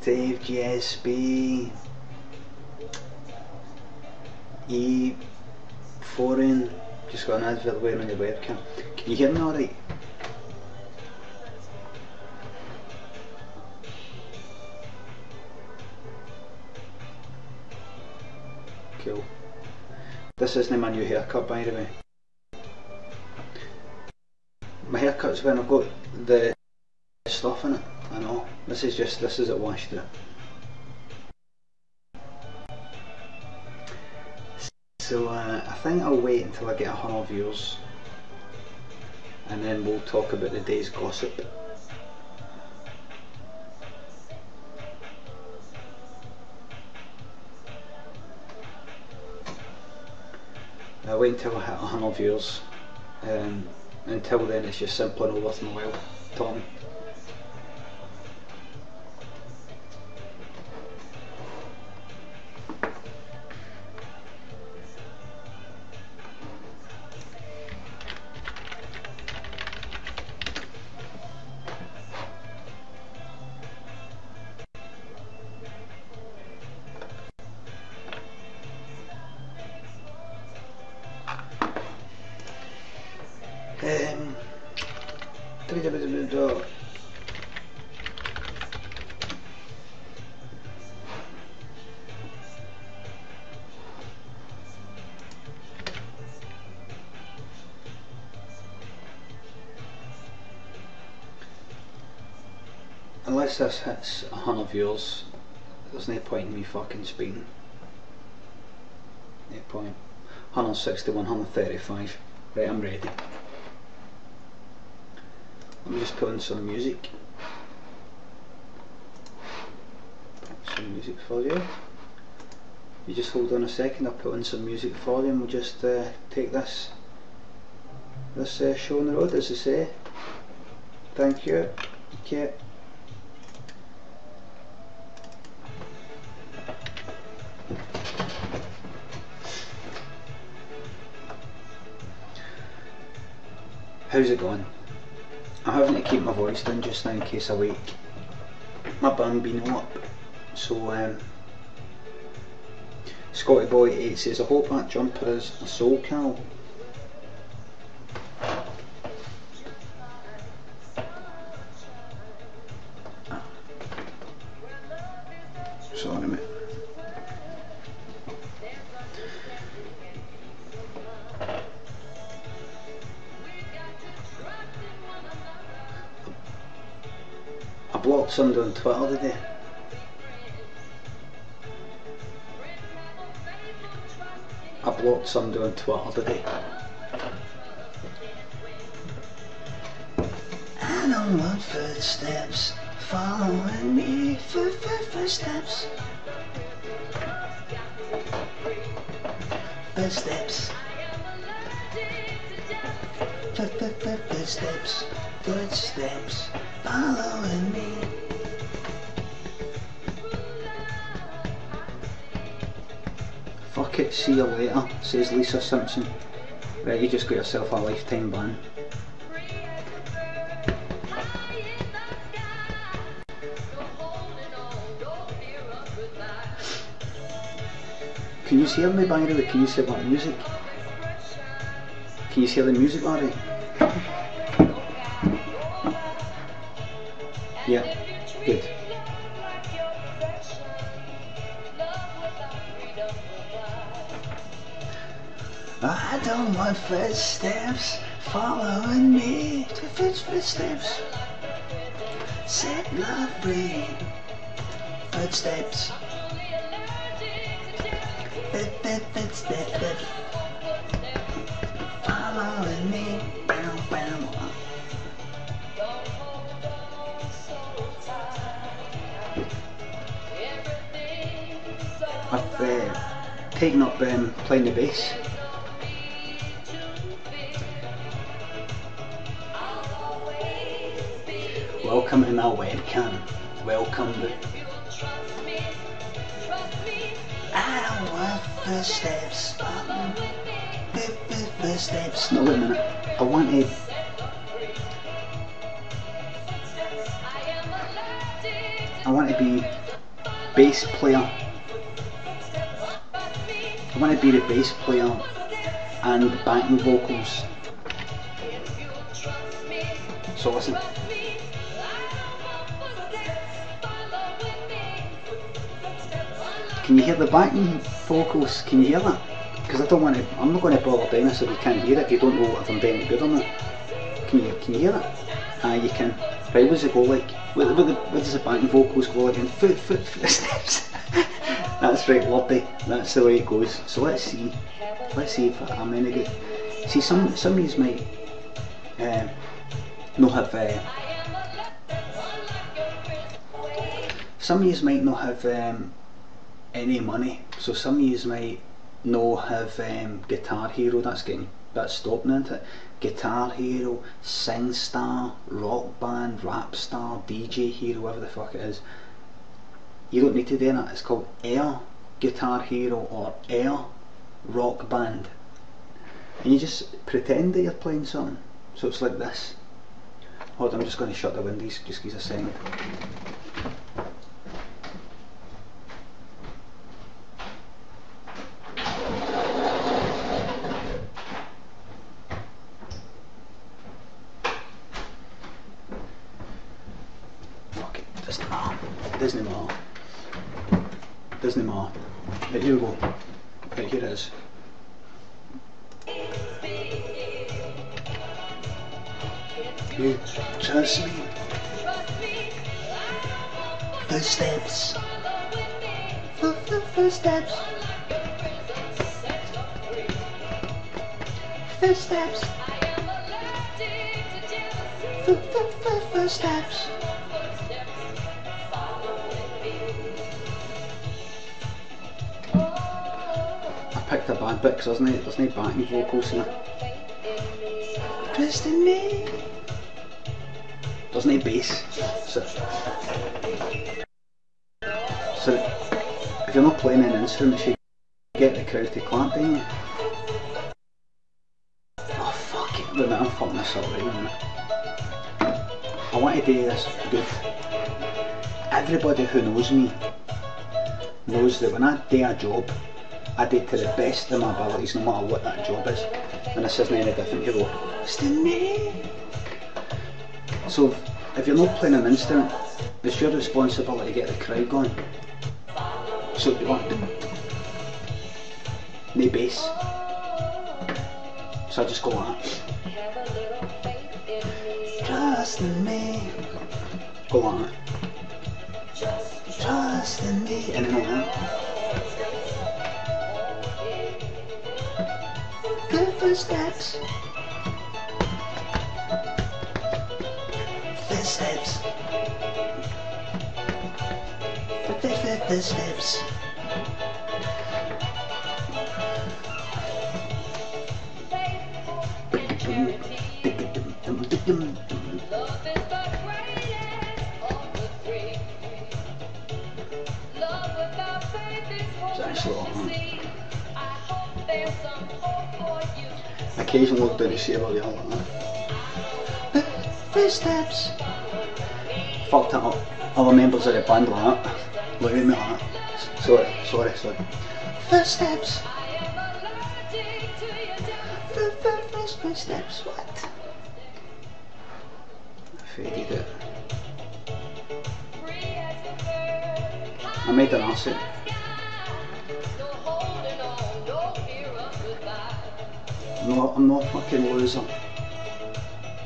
Dave GSB, E Foreign, just got an advert wearing on your webcam. Can you hear me alright? Cool. This isn't my new haircut, by the way. My haircut's when I've got the stuff in it. I know. This is it washed out. So I think I'll wait until I get 100 views, and then we'll talk about the day's gossip. I'll wait until I hit 100 views. Until then, it's just simply not worth my while, Tommy. Unless this hits 100 views, there's no point in me fucking speaking. No point. 161, 135. Right, I'm ready. Let me just put in some music. Some music for you. You just hold on a second, I'll put in some music for you and we'll just take this show on the road, as I say. Thank you. Okay. How's it going? I'm having to keep my voice down just now in case I wake my bambino up. So Scotty Boy 8 says, I hope that jumper is a soul cow. Sorry mate. I blocked somebody on Twitter today. I blocked somebody on Twitter today. I don't want footsteps following me, footsteps. Footsteps. Footsteps. Footsteps following me. Fuck it, see you later, says Lisa Simpson. Right, you just got yourself a lifetime ban. Can you hear me, by the way? Can you hear that music? Can you hear the music alright? Yeah, good. I don't want footsteps following me. Footsteps. Set love free. Footsteps. Footsteps. Following me. I've taken up playing the bass. Welcome to my webcam. Welcome. I don't want footsteps. Footsteps. No, wait a minute. I wanted. I want to be bass player. I want to be the bass player and the backing vocals. So listen. Can you hear the backing vocals? Can you hear that? Because I don't want to. I'm not going to bother doing this if you can't hear it. If you don't know if I'm doing it good or not. Can you hear it? You can. Right, what does it go like? What does the backing vocals go like? In footsteps. That's right, wordy. That's the way it goes. So let's see. Let's see if I'm any good. See, some of these might not have. Some of these might not have any money. So some of these might not have Guitar Hero. That's stopping into it. Guitar Hero, Sing Star, Rock Band, Rap Star, DJ Hero, whatever the fuck it is. You don't need to do that. It's called Air Guitar Hero or Air Rock Band. And you just pretend that you're playing something. So it's like this. Hold on, I'm just going to shut the windows, just give us a second. Fuck it, doesn't matter. Doesn't matter. Doesn't matter. Right, here we go. Right, here it is. You trust me. Footsteps. Footsteps. Footsteps. Footsteps. I picked a bad bit because there's no backing vocals here. Trust in me. There's no bass. So if you're not playing an instrument, you get the crowd to clap, don't you? Oh fuck it, wait a minute, I'm fucking this up right now. I want to do this good. Everybody who knows me knows that when I do a job, I do it to the best of my abilities, no matter what that job is. And this isn't any different. You go, so if you're not playing an instrument, it's your responsibility to get the crowd going. So you want no bass. So I just go like that. Trust in me. Go like that. Trust in me. And then like that. Footsteps. Footsteps. Footsteps. Occasionally look down to see about the other like that. Footsteps. Fucked that up. Other members of the band like that. Look at me like that. Sorry. Footsteps. Footsteps. What? I faded it. I made an arse. I'm not a fucking loser.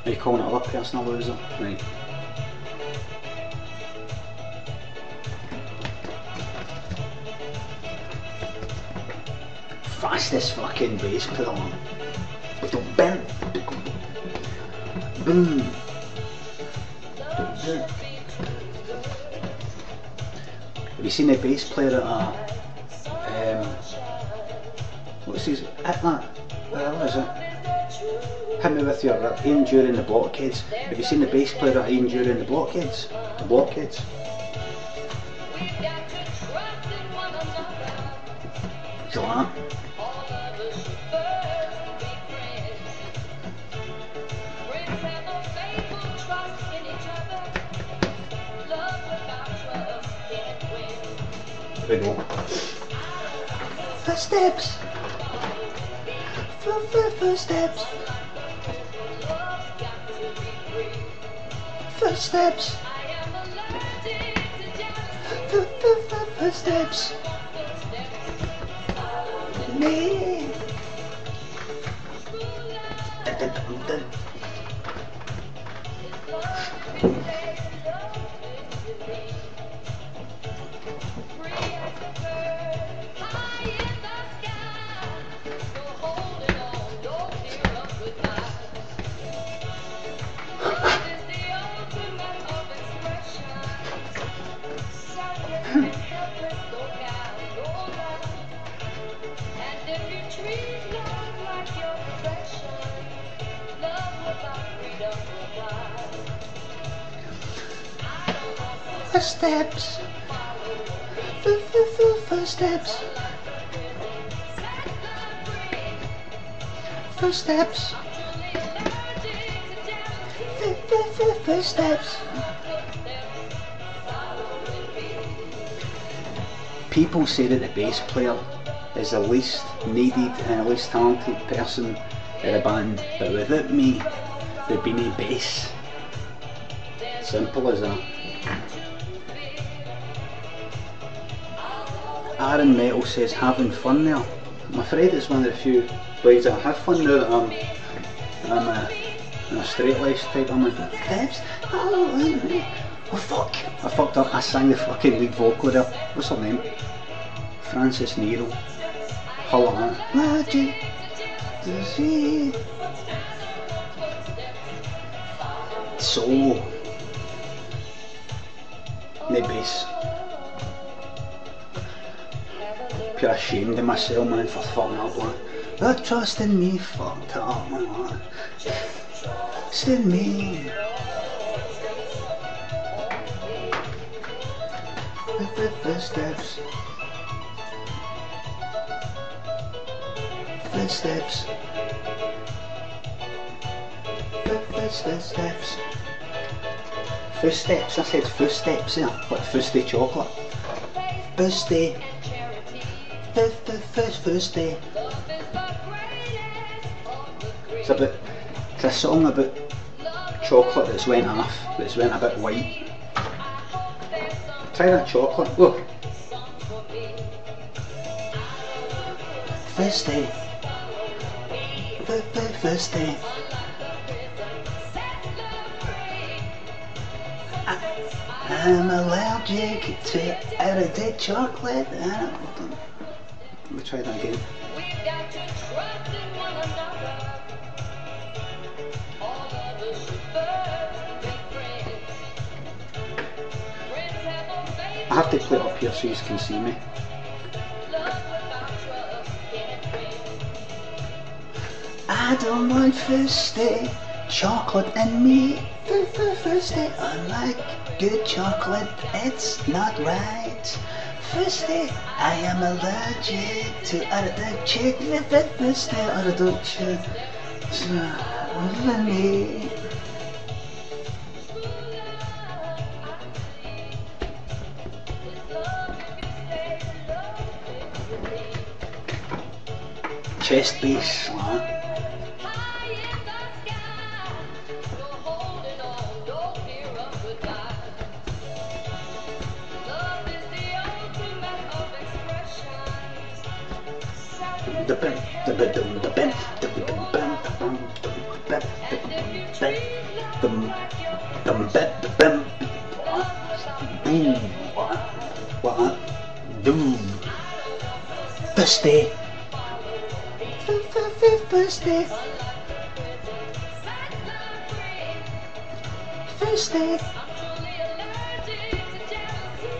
Are you calling another person a loser? Right. Fastest fucking bass player on. With the bend. Boom. Have you seen the bass player at what's his? At that. Where is it? Hit me with your Ian during the blockheads. Have you seen the bass player at Ian during the blockheads? The blockheads. So that. Here we go. Footsteps. Footsteps. Footsteps. Footsteps. Me. Footsteps. Footsteps. Footsteps. Footsteps. People say that the bass player is the least needed and the least talented person in a band, but without me, there'd be no bass. Simple as that. Aaron Metal says having fun there. I'm afraid it's one of the few ways that I have fun now that I'm in a straight laced type. I'm like, Debs, oh fuck, I fucked up, I sang the fucking lead vocal there. What's her name? Francis Nero. Hello. Magic to see. So no bass. Pure ashamed of myself, man, for fucking up, man. The trust in me fucked up, man. Still me. Footsteps. Footsteps. Footsteps. Footsteps. I said footsteps there, like Fusty chocolate. Fusty. Fusty. It's a song about chocolate that's went off, that's went a bit white. Try that chocolate, look. Fusty. Fusty. I'm allergic to out-of-date chocolate. Let me try that again. I have to play it up here so you can see me. I don't want Fusty chocolate in me. Fusty, unlike good chocolate, it's not right. Fusty, I am allergic to out-of-date chocolate. Fusty, out-of-date chocolate. Chest bass, man. Fusty. Fusty.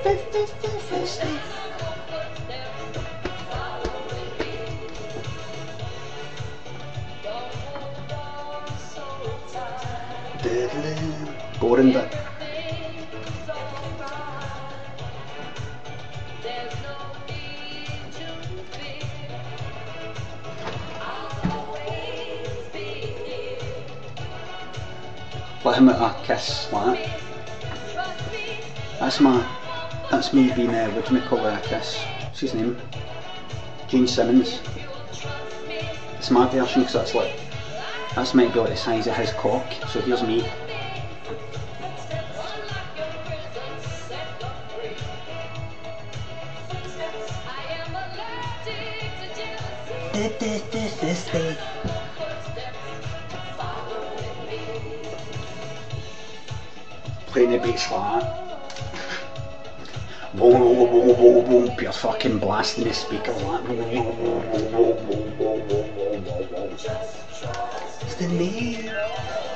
Fusty. Fusty. Boring bit. Let him at a kiss like that. That's my That's me being, what do you call her, a kiss? What's his name? Gene Simmons. It's my version because that's like, that's meant to be like the size of his cock, so here's me. Playing the bass like that. Boom, boom, boom, boom, boom, you're fucking blasting the speaker like Trust in me,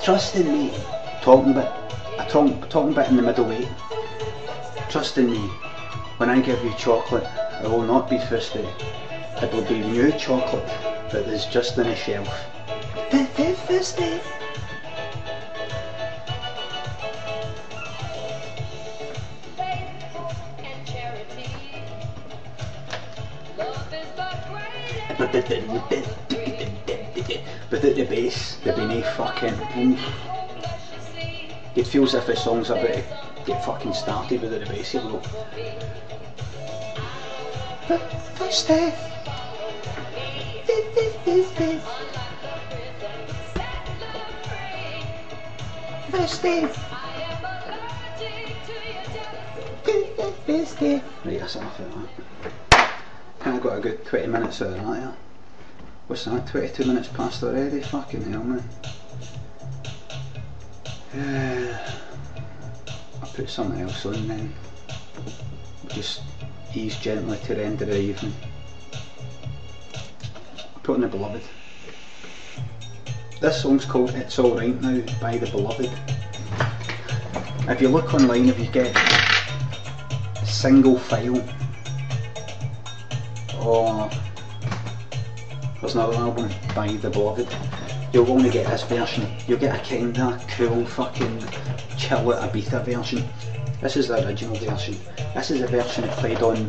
trust in me. Talking about in the middleweight. Trust in me. When I give you chocolate, it will not be fisty. It will be new chocolate that is just on a shelf. Fisty. Without the bass, there'd be no fucking oomph. It feels as if the song's about to get fucking started without the bass. Here we go. Fisty. Right, that's enough of that. Kinda got a good 20 minutes out of that, yeah. What's that, 22 minutes past already? Fucking hell, man. I'll put something else on then. Just ease gently to the end of the evening. I'll put on The Beloved. This song's called It's Alright Now by The Beloved. If you look online, if you get a single file, or there's another album by The Beloved, you'll only get this version. You'll get a kinda cool fucking chill at Ibiza version. This is the original version. This is a version that played on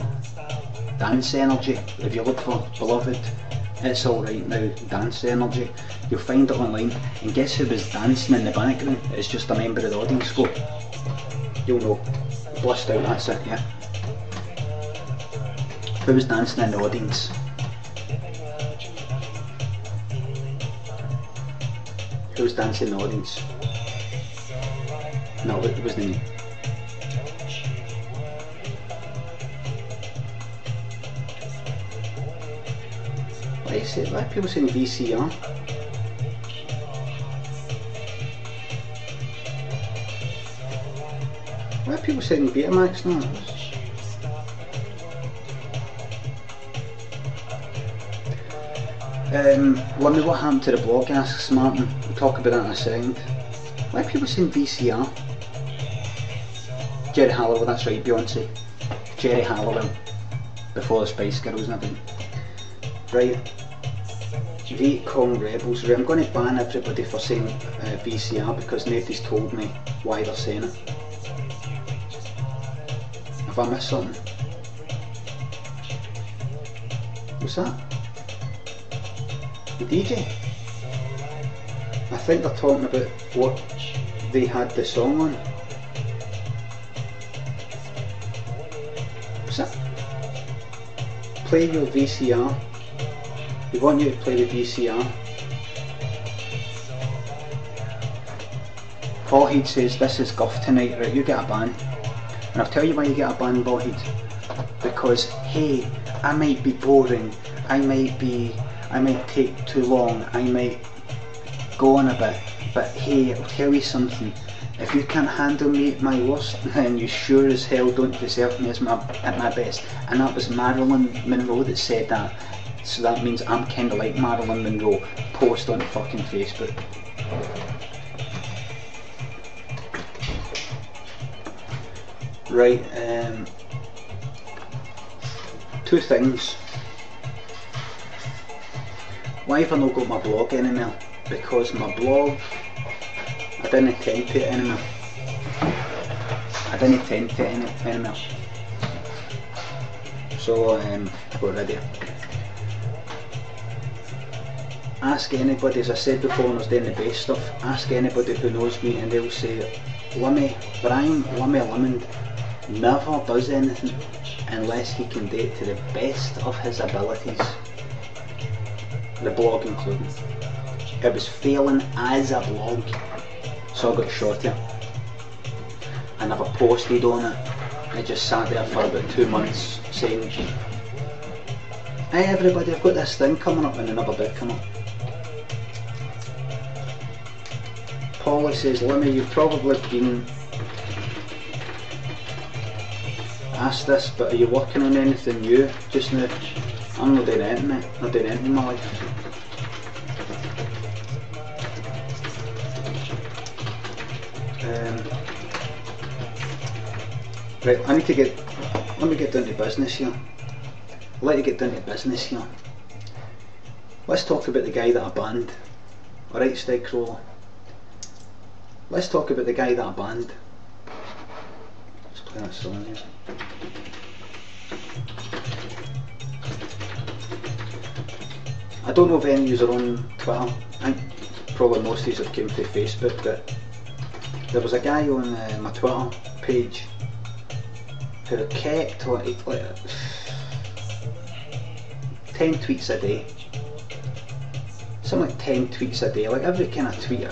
Dance Energy. If you look for Beloved, It's Alright Now, Dance Energy, you'll find it online. And guess who was dancing in the background? It's just a member of the audience. Go. You'll know. Blissed out, that's it, yeah. Who was dancing in the audience? Who was dancing in the audience? No, it wasn't me. Why are people saying VCR? Why are people saying Betamax now? Limmy, what happened to the blog? Asks Martin. We'll talk about that in a second. Why are people saying VCR? Jerry Halliwell, that's right, Beyonce. Jerry Halliwell. Before the Spice Girls and everything. Right. Vietcong rebels. Right, I'm going to ban everybody for saying VCR because nobody's told me why they're saying it. Have I missed something? What's that? The DJ? I think they're talking about what they had the song on. What's that? Play your VCR. We want you to play the VCR. Ballhead says this is guff tonight. Right, you get a ban. And I'll tell you why you get a ban, Ballhead. Because hey, I might be boring, I might take too long, I might go on a bit, but hey, I'll tell you something, if you can't handle me at my worst, then you sure as hell don't deserve me at my best. And that was Marilyn Monroe that said that, so that means I'm kinda like Marilyn Monroe. Post on fucking Facebook. Right, two things. Why have I not got my blog anymore? Because my blog, I didn't attend to it anymore. So I got rid of it. Ask anybody, as I said before when I was doing the bass stuff, ask anybody who knows me and they'll say, Limmy, Brian, Limmy Lemond, never does anything unless he can do it to the best of his abilities, the blog including. It was failing as a blog, so I got shorter. I never posted on it. I just sat there for about 2 months saying, hey everybody, I've got this thing coming up, and it never did come up. Polly says, Limmy, you've probably been asked this, but are you working on anything new just now? I'm not doing anything, mate. Not doing anything in my life. Right, let me get down to business here. I'd like to get down to business here. Let's talk about the guy that I banned. Alright, Stegcrawler. Let's talk about the guy that I banned. Let's play that song here. I don't know if any of you are on Twitter. I think probably most of you have came through Facebook, but there was a guy on my Twitter page who kept like 10 tweets a day. Something like 10 tweets a day. Like every kind of tweet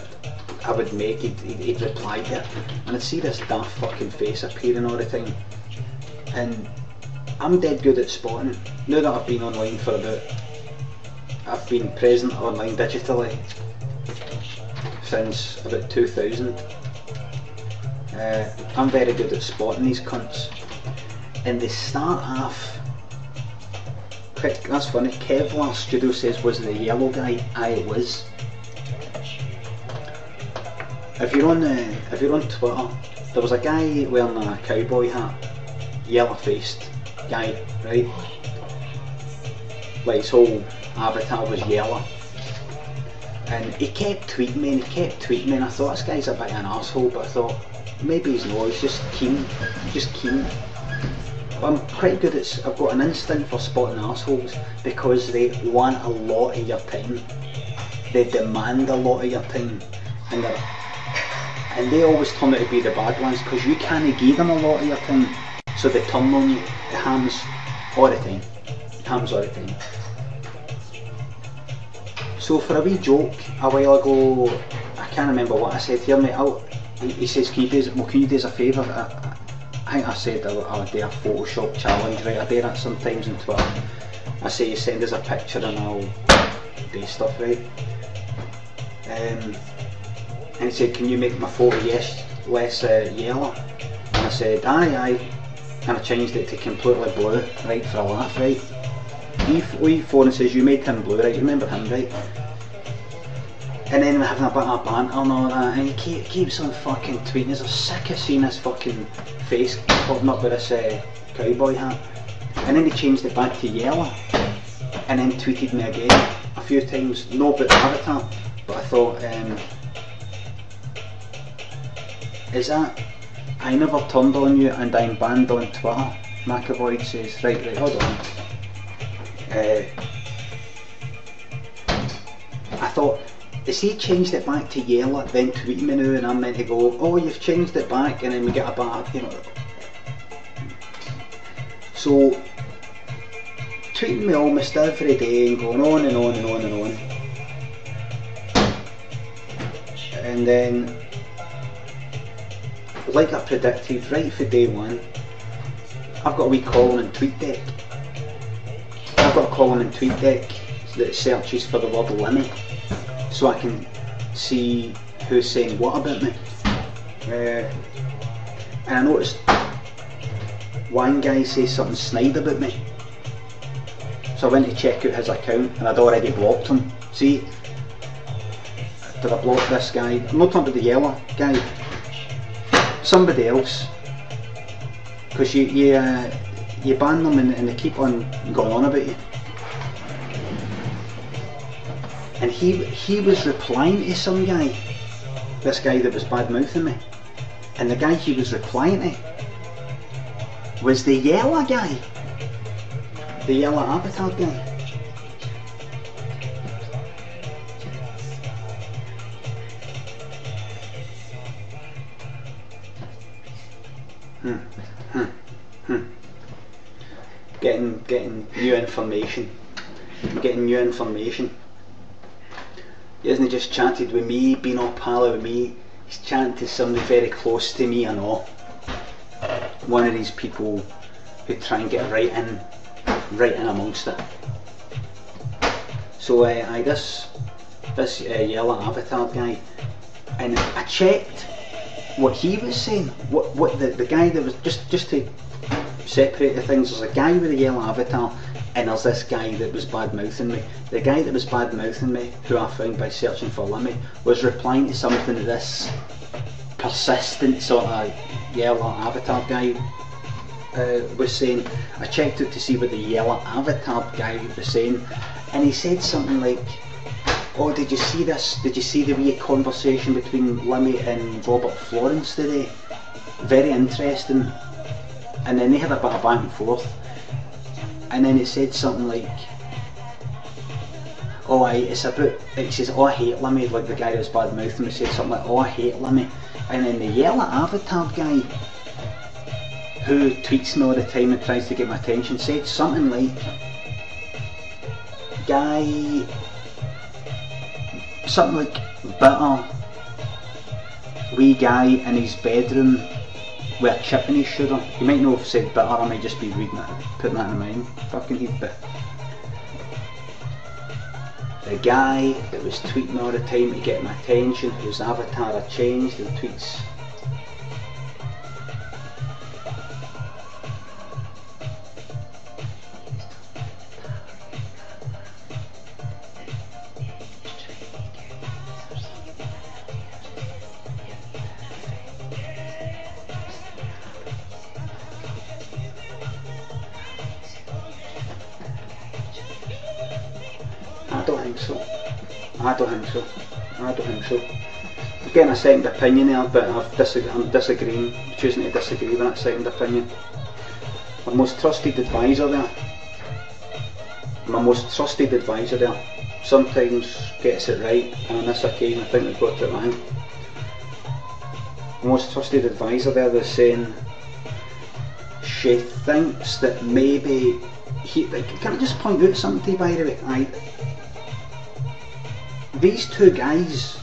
I would make, he'd reply to it, and I'd see this daft fucking face appearing all the time. And I'm dead good at spotting. Now that I've been online for I've been present online digitally since about 2000. I'm very good at spotting these cunts. And they start off, that's funny, Kevlar Studio says, was the yellow guy? Aye, it was. If you're on Twitter, there was a guy wearing a cowboy hat, yellow faced guy, right? Like his whole avatar was yellow. And he kept tweeting me and and I thought, this guy's a bit of an arsehole, but I thought, maybe he's not, he's just keen. I'm quite good at, I've got an instinct for spotting arseholes because they want a lot of your time. They demand a lot of your time. And they always turn out to be the bad ones because you can't give them a lot of your time. So they turn on you, the hams all the time. So for a wee joke a while ago, I can't remember what I said here, mate. He says, can you do us a favour? I think I said I'll do a Photoshop challenge, right? I do that sometimes on Twitter. I say you send us a picture and I'll do stuff, right? And he said, can you make my photo less yellow? And I said, aye. And I changed it to completely blue, right, for a laugh, right? He phone and says, you made him blue, right? You remember him, right? And then we're having a bit of banter and all that, and he keeps on fucking tweeting us. I'm sick of seeing his fucking face popping up with this cowboy hat. And then he changed it back to yellow, and then tweeted me again a few times, no about the avatar, but I thought, is that, I never turned on you and I'm banned on Twitter, McAvoy says. Right, hold on. I thought, has he changed it back to yellow, then tweet me now, and I'm meant to go, oh, you've changed it back, and then we get a bad, you know. So, tweeting me almost every day and going on and on and on and on. And then, like I predicted right for day one, I've got a wee column in TweetDeck. I've got a column in TweetDeck that searches for the word Limmy, so I can see who's saying what about me. And I noticed one guy says something snide about me, so I went to check out his account and I'd already blocked him. See, did I block this guy? I'm not talking about the yellow guy, somebody else, because you ban them and they keep on going on about you. And he was replying to some guy, this guy that was bad mouthing me, and the guy he was replying to was the yellow guy, the yellow avatar guy. getting new information. Getting new information. He hasn't just chatted with me, been all pally with me, he's chatting to somebody very close to me and all. One of these people who try and get right in amongst it. So this yellow avatar guy, and I checked what he was saying, what the guy that was, just to separate the things, there's a guy with a yellow avatar and there's this guy that was bad mouthing me. The guy that was bad mouthing me, who I found by searching for Limmy, was replying to something that this persistent sort of yellow avatar guy was saying. I checked it to see what the yellow avatar guy was saying, and he said something like, oh, did you see this? Did you see the wee conversation between Limmy and Robert Florence today? Very interesting. And then they had a bit of back and forth. And then it said something like, oh, it's about, it says, oh, I hate Limmy, like the guy that was bad mouthing me said something like, oh, I hate Limmy. And then the yellow avatar guy, who tweets me all the time and tries to get my attention, said something like, something like bitter wee guy in his bedroom with a chip in his shoulder. You might know if I said bitter, I might just be reading it, putting that in mind. Fucking head bit. The guy that was tweeting all the time to get my attention, whose avatar had changed and tweets. I don't think so. I'm getting a second opinion there, but I'm disagreeing, choosing to disagree with that second opinion. My most trusted advisor there, sometimes gets it right, and on this occasion I think they've got it wrong. My most trusted advisor there was saying she thinks that maybe can I just point out something to you, by the way? These two guys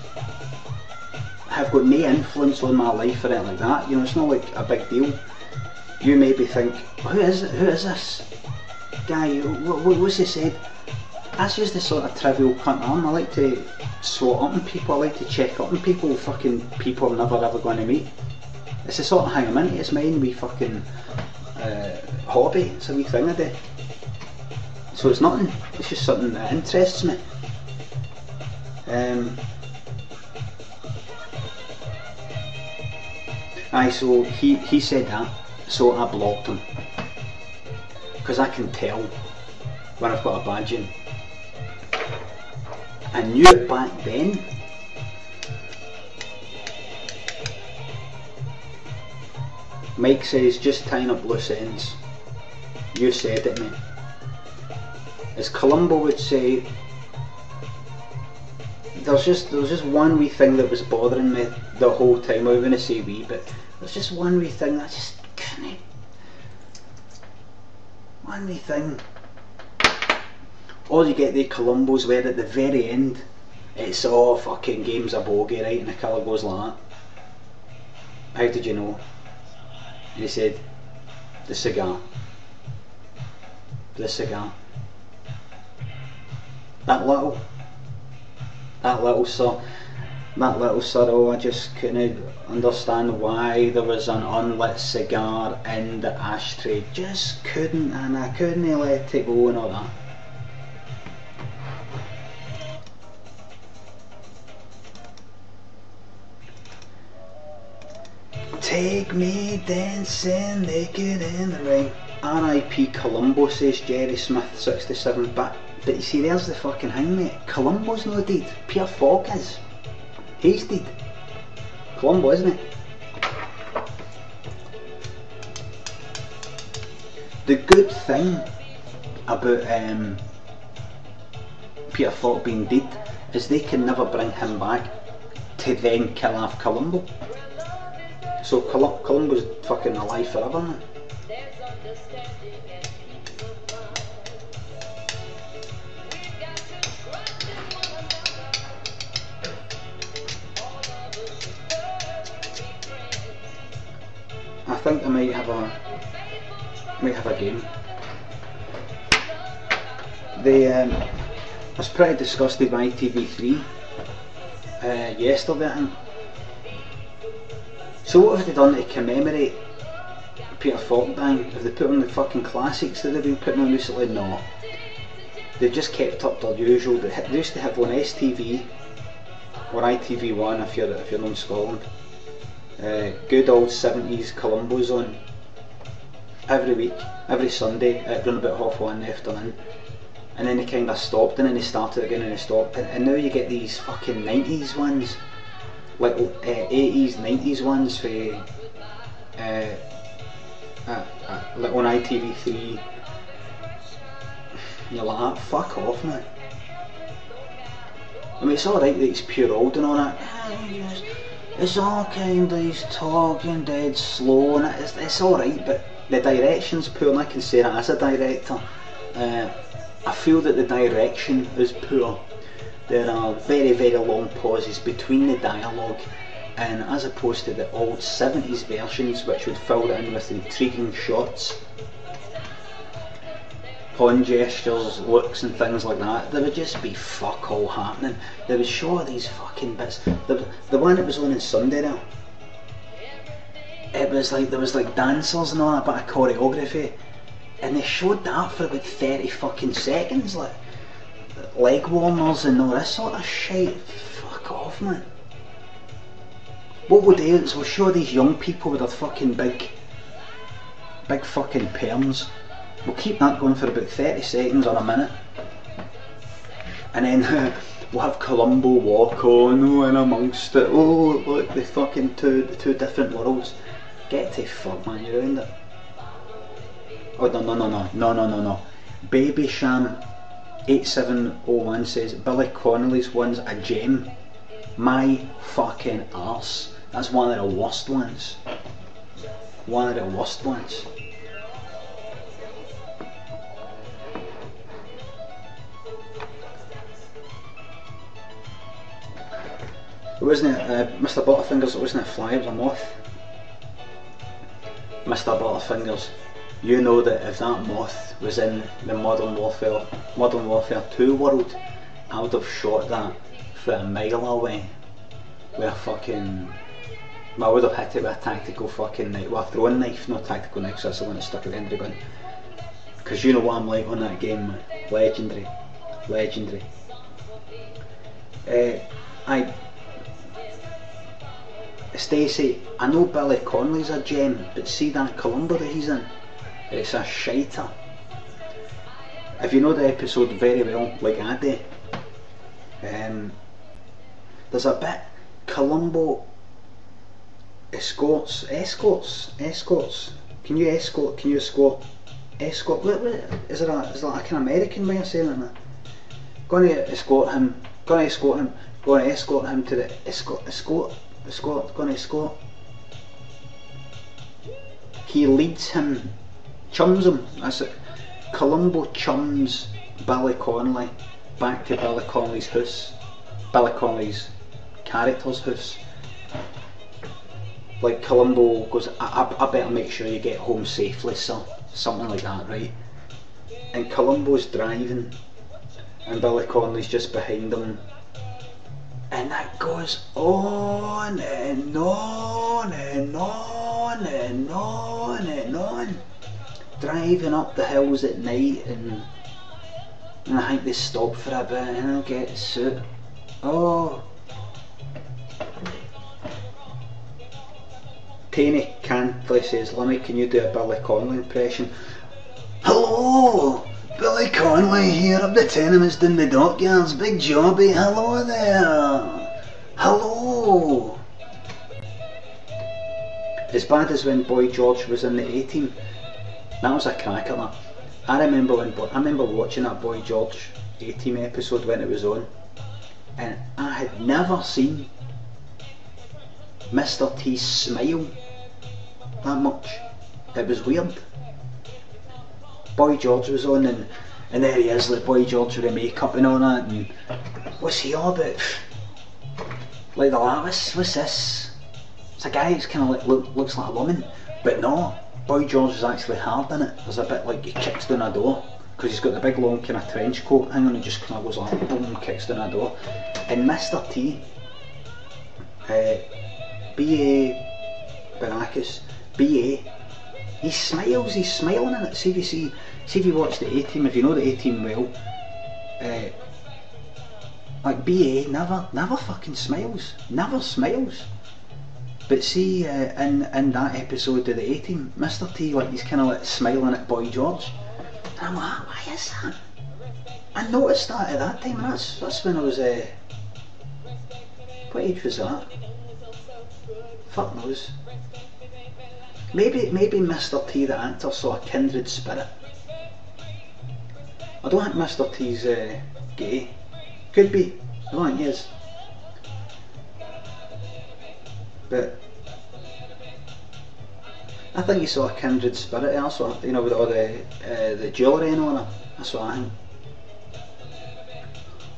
have got no influence on my life or anything like that. You know, it's not like a big deal. You maybe think, who is this guy? What's he said? That's just the sort of trivial cunt I am. I like to swat up on people. I like to check up on people. Fucking people I'm never ever going to meet. It's the sort of thing I'm into. It's mine wee fucking hobby. It's a wee thing I do. So it's nothing. It's just something that interests me. So he said that, so I blocked him, because I can tell when I've got a badge in. I knew it back then. Mike says, just tying up loose ends. You said it, mate. As Columbo would say, there's just one wee thing that was bothering me the whole time. I was going to say wee, but there's just one wee thing that I just couldn't. One wee thing. All you get the Columbos where at the very end it's all fucking game's a bogey, right, and the killer goes like that. How did you know? And he said, the cigar. The cigar. That little sir, oh, I just couldn't understand why there was an unlit cigar in the ashtray. Just couldn't, and I couldn't let it go and all that. Take me dancing naked in the rain. R.I.P. Columbo, says Jerry Smith 67. But you see, there's the fucking thing, mate. Columbo's no dead. Pierre Falk is. He's dead. Columbo, isn't it? The good thing about Peter Falk being dead is they can never bring him back to then kill off Columbo. So Columbo's fucking alive forever now. have a game. I was pretty disgusted by TV3 yesterday, I think. So what have they done to commemorate Peter Falkenbang? Have they put on the fucking classics that they've been putting on recently? No. They've just kept up their usual. They used to have on STV or ITV1 if you're in Scotland. Good old 70s Columbo's on every week, every Sunday at around about 1:30 in the afternoon. And then they kind of stopped, and then they started again, and they stopped, and now you get these fucking 90s ones, like 80s, 90s ones for like on ITV3. You're like, ah, fuck off, man. I mean, it's alright that it's pure old and all that. It's all kind of, he's talking dead slow, and it's alright, but the direction's poor, and I can say that as a director. I feel that the direction is poor. There are very, very long pauses between the dialogue, and as opposed to the old 70s versions, which would fill it in with intriguing shots, hand gestures, looks and things like that, there would just be fuck all happening. They would show these fucking bits. The one that was on Sunday there, it was like, there was like dancers and all that bit of choreography, and they showed that for about 30 fucking seconds, like leg warmers and all this sort of shit. Fuck off, man. What we'll do is we'll show these young people with their fucking big fucking perms. We'll keep that going for about 30 seconds or a minute, and then we'll have Columbo walk on in amongst it. Oh, look, the fucking two different worlds. Get to fuck, man, you're around it. Oh, no. Baby Sham 8701 says Billy Connolly's one's a gem. My fucking arse. That's one of the worst ones. One of the worst ones. Wasn't it Mr. Butterfingers? It wasn't a fly, it was a moth. Mr. Butterfingers, you know that if that moth was in the Modern Warfare 2 world, I would have shot that for a mile away with a fucking... I would have hit it with a tactical fucking knife, with a throwing knife, not a tactical knife, so that's the one that stuck at the end of the gun. Because you know what I'm like on that game, man. Legendary. Legendary. Stacey, I know Billy Connolly's a gem, but see that Columbo that he's in? It's a shiter. If you know the episode very well, like I do, there's a bit Columbo escorts. Can you escort? What, is there like an American way of saying it, man? Gonna escort him to the escort. He leads him, chums him. That's it. Columbo chums Billy Connolly back to Billy Connolly's house, Billy Connolly's character's house. Like Columbo goes, I better make sure you get home safely, sir. Something like that, right? And Columbo's driving, and Billy Connolly's just behind him. And that goes on and on and on and on and on. Driving up the hills at night, and I think they stop for a bit and I'll get a suit. Oh. Taney Cantley says, Limmy, can you do a Billy Connolly impression? Hello! Billy Connolly here up the tenements down the dockyards, big jobby, hello there! Hello! As bad as when Boy George was in the A-Team, that was a cracker, that. I remember watching that Boy George A-Team episode when it was on, and I had never seen Mr. T smile that much. It was weird. Boy George was on, and there he is, like Boy George with the makeup and all that, and what's he all about? Like what's this? It's a guy who's kind of like looks like a woman, but no, Boy George is actually hard in it. There's a bit like he kicks down a door, because he's got the big long kind of trench coat hang on, and just kind of goes like boom, kicks down a door. And Mr. T, B.A. Baracus, B.A., he smiles, he's smiling in it. See if you watch the A-Team, if you know the A-Team well, like B.A. never fucking smiles, never smiles. But see, in that episode of the A-Team, Mr. T, like, he's kind of like smiling at Boy George. And I'm like, why is that? I noticed that at that time, and that's when I was, what age was that? Fuck knows. Maybe Mr. T, the actor, saw a kindred spirit. I don't think Mr. T's gay. Could be. I don't think he is. But I think he saw a kindred spirit. That's what, you know, with all the jewellery and all that. That's what I think.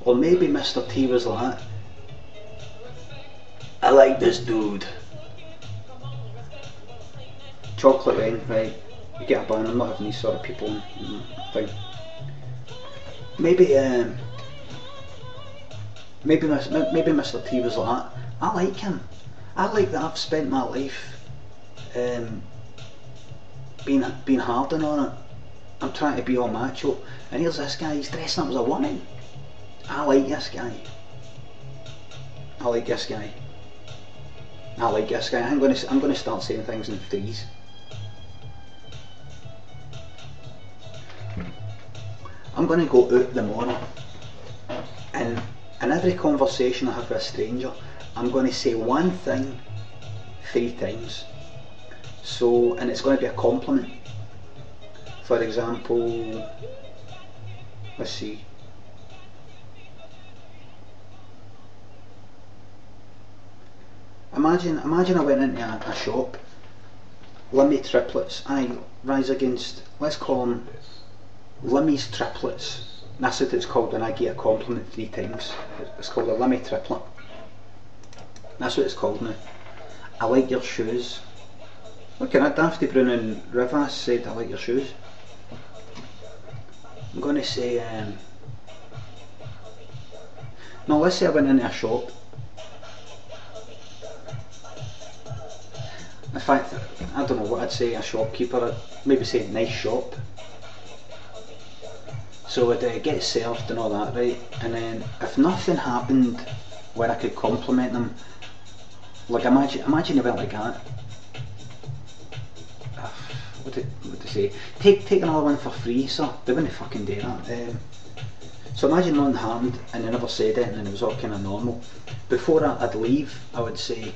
Or maybe Mr. T was like, I like this dude. Chocolate rain, right? You get a ban. I'm not having these sort of people and thing. Maybe Mr. T was like, I like him. I like that I've spent my life being hard on it. I'm trying to be all macho, and here's this guy, he's dressing up as a woman. I like this guy. I like this guy. I like this guy. I'm gonna start saying things in threes. I'm gonna go out tomorrow, and in every conversation I have with a stranger, I'm going to say one thing 3 times. So, and it's going to be a compliment. For example, let's see. Imagine I went into a shop. Limmy triplets. I rise against, let's call them Limmy's triplets. That's what it's called when I get a compliment 3 times. It's called a Limmy triplet. That's what it's called now. I like your shoes. Look at that, Daphne Brown and Rivas said I like your shoes. I'm going to say, no, let's say I went into a shop. In fact, I don't know what I'd say, a shopkeeper, I'd maybe say nice shop. So I'd get served and all that, right? And then if nothing happened where I could compliment them, like imagine you went like that. What did they say? Take another one for free, sir. They wouldn't fucking do that. So imagine nothing happened and they never said it and it was all kind of normal. Before I'd leave, I would say,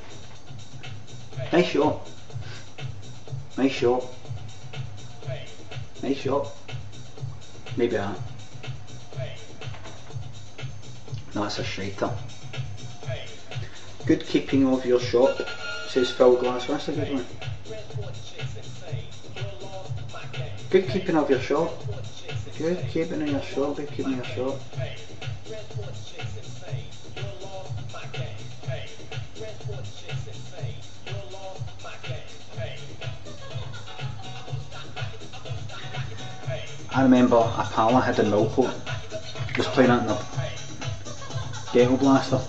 nice shop. Nice shop. Nice shop. Maybe that. No, that's a shiter. Good keeping of your shop, says Phil Glass. That's a good one. Good keeping of your shop. Good keeping of your shop. Good keeping of your shop. I remember a pal I had in Millcoat was playing it in the Ghetto Blaster.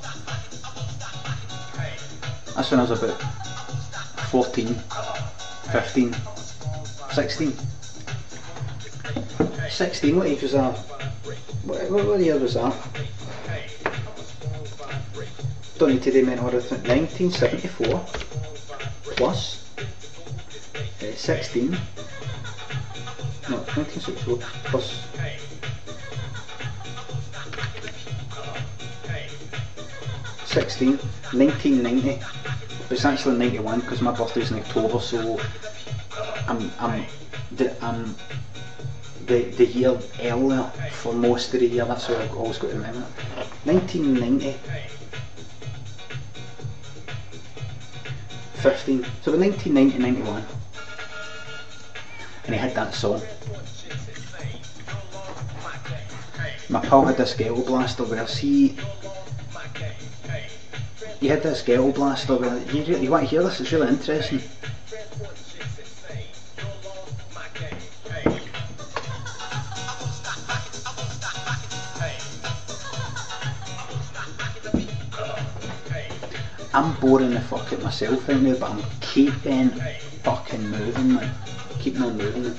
That's when I was about 14, 15, 16. 16, what age was that? What year was that? Don't need to do mental arithmetic. 1974 plus 16. No, 1964 plus 16, 1990. But it's actually 91 because my birthday's in October, so I'm the year earlier for most of the year. That's what I've always got to remember. 1990. 15. So the 1990-91. And he had that song. My pal had this Ghetto Blaster where he had this Ghetto Blaster where you want to hear this, it's really interesting. I'm boring the fuck out myself right now, but I'm keeping fucking moving, man. Keeping on moving, man.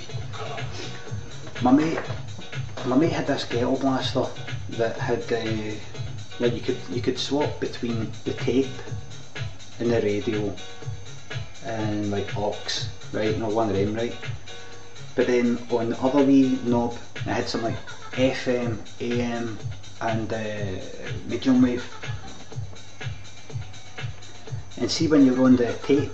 My mate had this ghetto blaster that had like you could swap between the tape and the radio and like aux, right? No, one of them, right? But then on the other wee knob, it had some like FM, AM, and medium wave. And see when you're on the tape,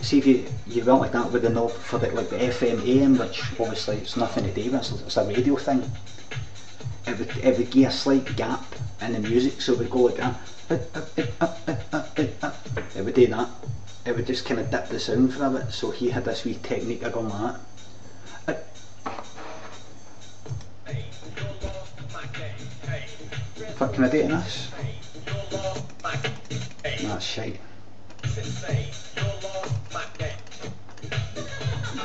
see if you went like that with the knob for the, like the FM, AM, which obviously it's nothing to do with, it's a radio thing. It would give a slight gap in the music, so it would go like that. It would do that. It would just kind of dip the sound for a bit. So he had this wee technique of going like that. Fuck, can I do it in this? That's shite.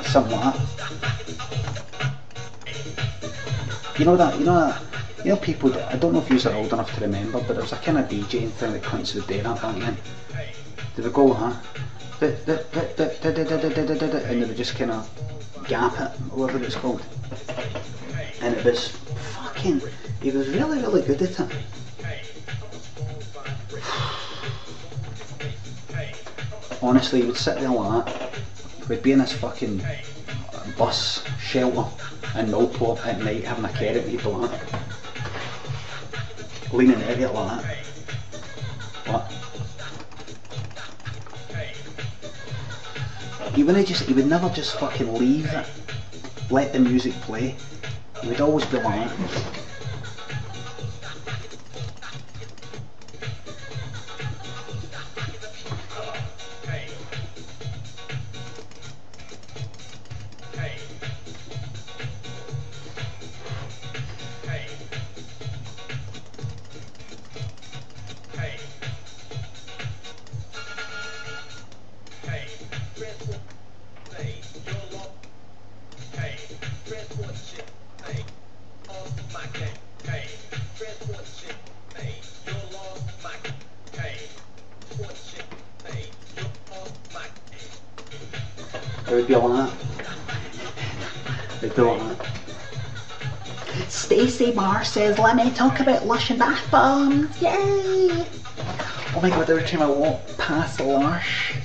Something like that. You know people, I don't know if you're old enough to remember, but there was a kind of DJing thing that cunts would do that back then. They would go like that, and they would just kind of gap it, whatever it's called. And it was fucking, he was really, really good at it. Honestly, he would sit there like that. We'd be in this fucking bus shelter in Millport at night having a carrot and he'd be like that. Leaning out of it like that. What? He would never just fucking leave it, let the music play. He would always be like that. It would be like that. It'd be like that. Stacey Barr says, let me talk about Lush and bath bombs. Yay! Oh my god, every time I walk past Lush,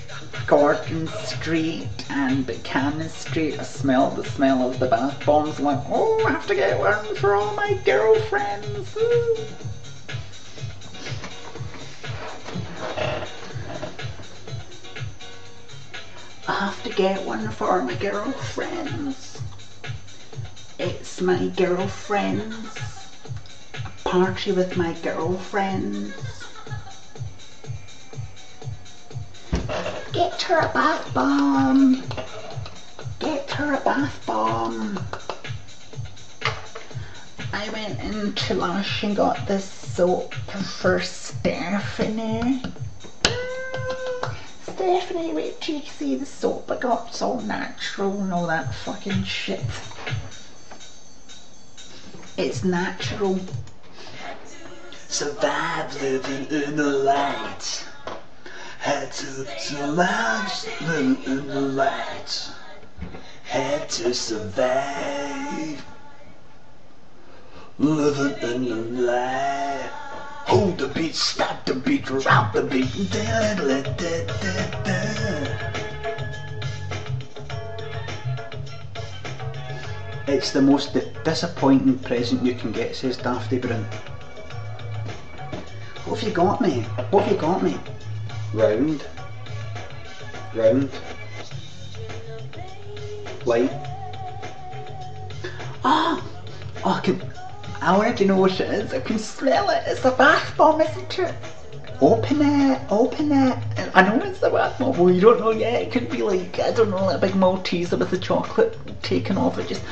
Gordon Street and Buchanan Street, I smell the smell of the bath bombs. I'm like, oh, I have to get one for all my girlfriends. Ooh. I have to get one for my girlfriends. It's my girlfriends. A party with my girlfriends. Get her a bath bomb. Get her a bath bomb. I went into Lush and got this soap for Stephanie. Stephanie, wait till you see the soap I got. It's all natural and all that fucking shit. It's natural. Survive living in the light. Had to survive living in the light. Had to survive living in the light. Hold the beat, stop the beat, drop the beat. Da, da, da, da, da. It's the most disappointing present you can get, says Dafty Brown. What have you got me? What have you got me? Round. Round. Light. Ah! Oh, I already know what it is. I can smell it. It's a bath bomb, isn't it? Open it. Open it. I know it's a bath bomb. Well, you don't know yet. It could be like, I don't know, like a big Malteser with the chocolate taken off it. Just.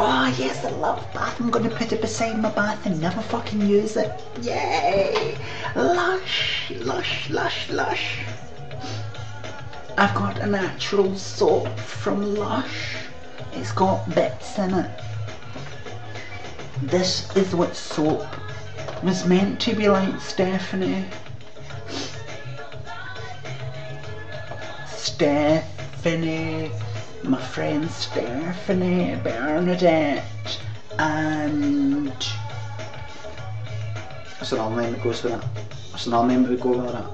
Oh yes, I love bath. I'm going to put it beside my bath and never fucking use it. Yay! Lush, Lush, Lush, Lush. I've got a natural soap from Lush. It's got bits in it. This is what soap Was meant to be like Stephanie. Stephanie, my friend Stephanie, Bernadette, and what's another name that goes with that? What's another name that would go with that?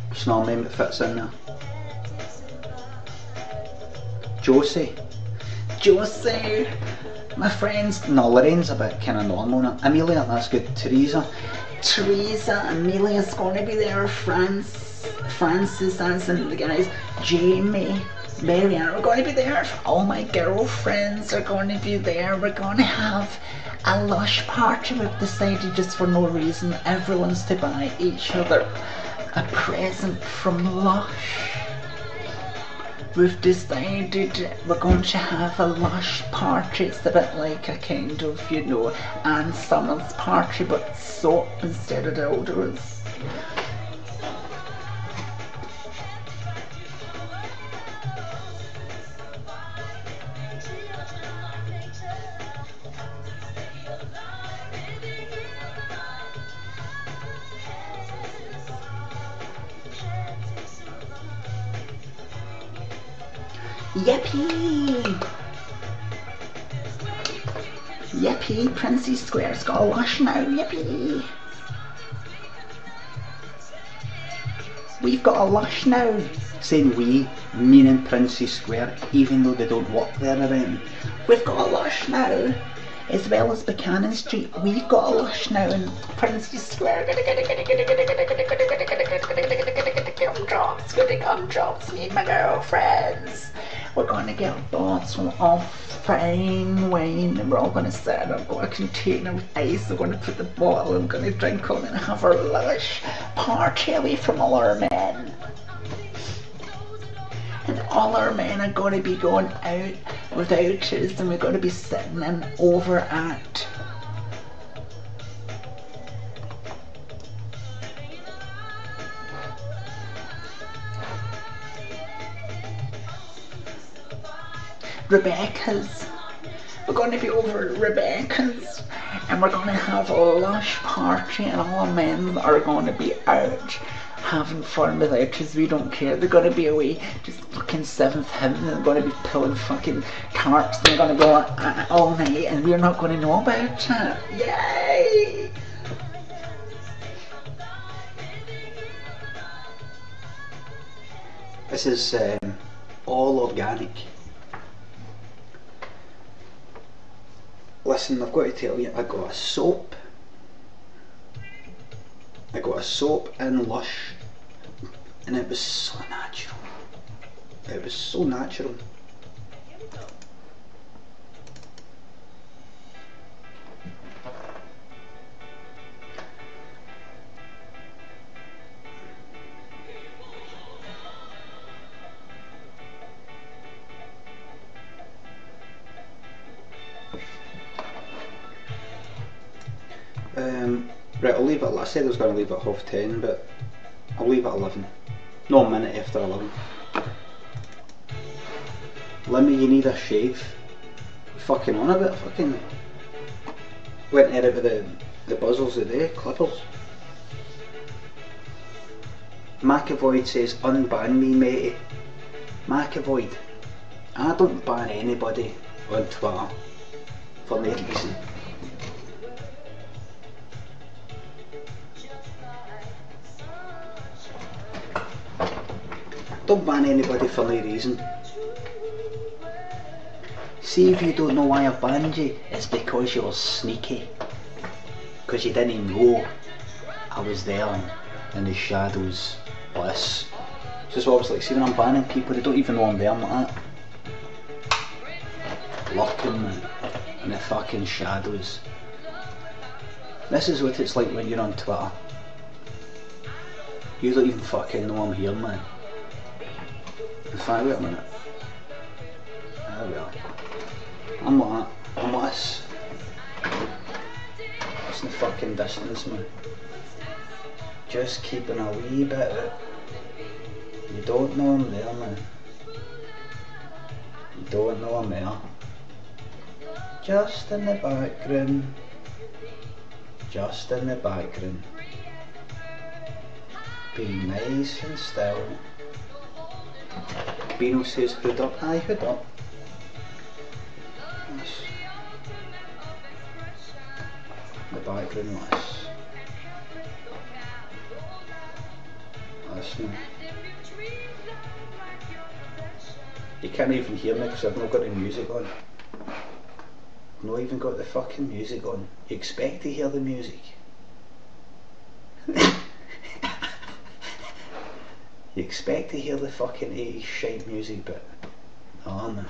What's another name that fits in there? Josie. Josie, my friends. No, Lorraine's a bit kind of normal now. Amelia, that's good. Teresa, Amelia's going to be there. Francis, that's in the guys. Jamie, Marianne, we're going to be there. All my girlfriends are going to be there. We're going to have a Lush party. We've decided, just for no reason, everyone's to buy each other a present from Lush. We've decided we're going to have a Lush party. It's a bit like a kind of, you know, Anne Summers party, but soap instead of dildos. Yippee! Yippee! Princess Square's got a Lush now, yippee! We've got a Lush now. Saying we, meaning Princess Square, even though they don't work there around. We've got a Lush now. As well as Buchanan Street, we've got a Lush now in Princess Square. Gumdrops, me and my girlfriends. We're going to get bottles of fine wine and we're all going to sit and I've got a container with ice. We're going to put the bottle and going to drink on and have our Lush party away from all our men. And all our men are going to be going out without us and we're going to be sitting in over at Rebecca's. We're going to be over at Rebecca's and we're going to have a Lush party and all our men are going to be out having fun without us. We don't care. They're going to be away just fucking seventh heaven. They're going to be pulling fucking carts and they're going to go all night and we're not going to know about it. Yay! This is all organic. Listen, I've got to tell you, I got a soap in Lush and it was so natural. It was so natural. Right, I'll leave it. I said I was going to leave it at 10:30, but I'll leave it at 11. No, a minute after 11. Limmy, you need a shave. Fucking on a bit, fucking went there out with the buzzers today, clippers. McAvoy says, unban me, matey. McAvoy, I don't ban anybody on Twitter for no reason. Don't ban anybody for no reason. See, if you don't know why I banned you, it's because you're sneaky. Because you didn't know I was there in the shadows. Bliss. This is what I was like, see when I'm banning people, they don't even know I'm there, I'm like that. Lurking in the fucking shadows. This is what it's like when you're on Twitter. You don't even fucking know I'm here, man. In fact, wait a minute. There we are. I'm like that. I'm like this. What's the fucking distance, man? Just keeping a wee bit out. You don't know I'm there, man. You don't know I'm there. Just in the background. Just in the background. Be nice and still. Bino says hood up. Aye, hood up. Yes. The background was. Listen. You can't even hear me because I've not got the music on. I've not even got the fucking music on. You expect to hear the music. You expect to hear the fucking 80s shite music, but oh man.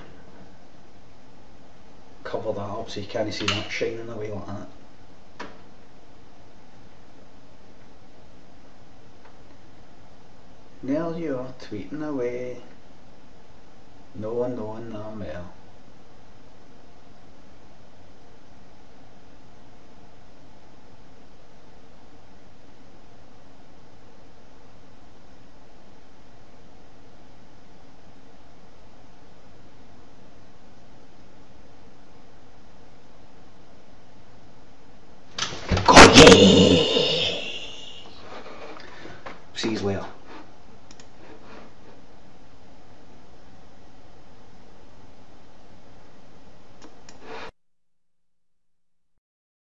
Cover that up so you can't see that shining away like that. Now you're tweeting away. No one knowing I'm there. God, yeah.